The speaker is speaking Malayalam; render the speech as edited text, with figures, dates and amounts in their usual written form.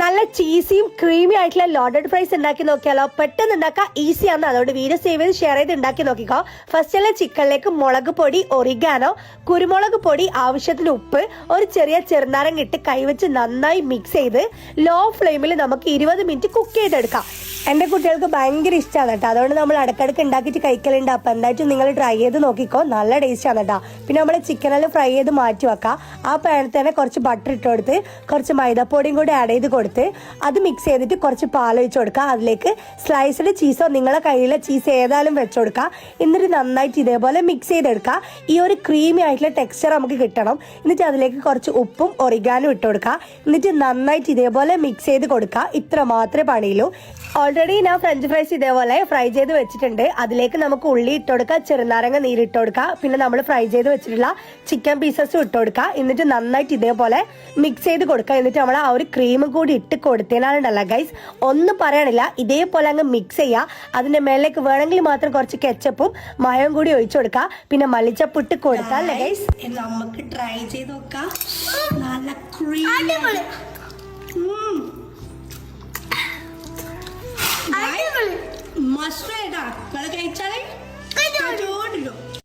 നല്ല ചീസിയും ക്രീമി ആയിട്ടുള്ള ലോഡഡ് ഫ്രൈസ് ഉണ്ടാക്കി നോക്കിയാലോ. പെട്ടെന്ന് ഉണ്ടാക്കാൻ ഈസിയാണ്. അതുകൊണ്ട് വീഡിയോ സേവ് ചെയ്ത് ഷെയർ ചെയ്ത് ഉണ്ടാക്കി നോക്കിക്കോ. ഫസ്റ്റ് ചിക്കനിലേക്ക് മുളക് പൊടി, ഒറിഗാനോ, കുരുമുളക് പൊടി, ആവശ്യത്തിന് ഉപ്പ്, ഒരു ചെറിയ ചെറുനാരങ്ങ ഇട്ട് കൈവച്ച് നന്നായി മിക്സ് ചെയ്ത് ലോ ഫ്ലെയിമിൽ നമുക്ക് 20 മിനിറ്റ് കുക്ക് ചെയ്തെടുക്കാം. എന്റെ കുട്ടികൾക്ക് ഭയങ്കര ഇഷ്ടമാണ് കേട്ടോ. അതുകൊണ്ട് നമ്മൾ ഇടയ്ക്കിടയ്ക്ക് ഉണ്ടാക്കിയിട്ട് കഴിക്കലുണ്ട്. അപ്പൊ എന്തായിട്ടും നിങ്ങൾ ട്രൈ ചെയ്ത് നോക്കിക്കോ. നല്ല ടേസ്റ്റ് ആണ് കേട്ടോ. പിന്നെ നമ്മൾ ചിക്കനെല്ലാം ഫ്രൈ ചെയ്ത് മാറ്റി വെക്കാം. ആ പാനിൽ തന്നെ കുറച്ച് ബട്ടർ ഇട്ട് കൊടുത്ത് കുറച്ച് മൈദപ്പൊടിയും കൂടി ആഡ് ചെയ്ത് കൊടുത്ത് അത് മിക്സ് ചെയ്തിട്ട് കുറച്ച് പാൽ ഒഴിച്ച് കൊടുക്കുക. അതിലേക്ക് സ്ലൈസ്ഡ് ചീസോ നിങ്ങളെ കയ്യിലെ ചീസ് ഏതായാലും വെച്ച് കൊടുക്കുക. എന്നിട്ട് നന്നായിട്ട് ഇതേപോലെ മിക്സ് ചെയ്തെടുക്കുക. ഈ ഒരു ക്രീമി ആയിട്ടുള്ള ടെക്സ്ചർ നമുക്ക് കിട്ടണം. എന്നിട്ട് അതിലേക്ക് കുറച്ച് ഉപ്പും ഒറിഗാനും ഇട്ട് കൊടുക്കുക. എന്നിട്ട് നന്നായിട്ട് ഇതേപോലെ മിക്സ് ചെയ്ത് കൊടുക്കുക. ഇത്ര മാത്രമേ പണിയുള്ളൂ. ഓൾറെഡി ഞാൻ ഫ്രഞ്ച് ഫ്രൈസ് ഇതേപോലെ ഫ്രൈ ചെയ്ത് വെച്ചിട്ടുണ്ട്. അതിലേക്ക് നമുക്ക് ഉള്ളി ഇട്ട് കൊടുക്കുക, ചെറുനാരങ്ങ നീരിട്ട് കൊടുക്കുക, പിന്നെ നമ്മൾ ഫ്രൈ ചെയ്ത് വെച്ചിട്ടുള്ള ചിക്കൻ പീസസും ഇട്ട് കൊടുക്കുക. എന്നിട്ട് നന്നായിട്ട് ഇതേപോലെ മിക്സ് ചെയ്ത് കൊടുക്കുക. എന്നിട്ട് നമ്മൾ ആ ഒരു ക്രീം കൂടി ഇട്ട് കൊടുത്തതിനാലുണ്ടല്ല ഗൈസ്, ഒന്നും പറയാനില്ല. ഇതേപോലെ അങ്ങ് മിക്സ് ചെയ്യുക. അതിന്റെ മേലേക്ക് വേണമെങ്കിൽ മാത്രം കുറച്ച് കെച്ചപ്പും മയവും കൂടി ഒഴിച്ചു കൊടുക്കുക. പിന്നെ മല്ലിച്ചപ്പ് ഇട്ട് കൊടുക്കാം അല്ലേ ഗൈസ്. നമുക്ക് ട്രൈ ചെയ്ത് നോക്കാം. നല്ല മസ്റ്റ് കഴിച്ചാലേ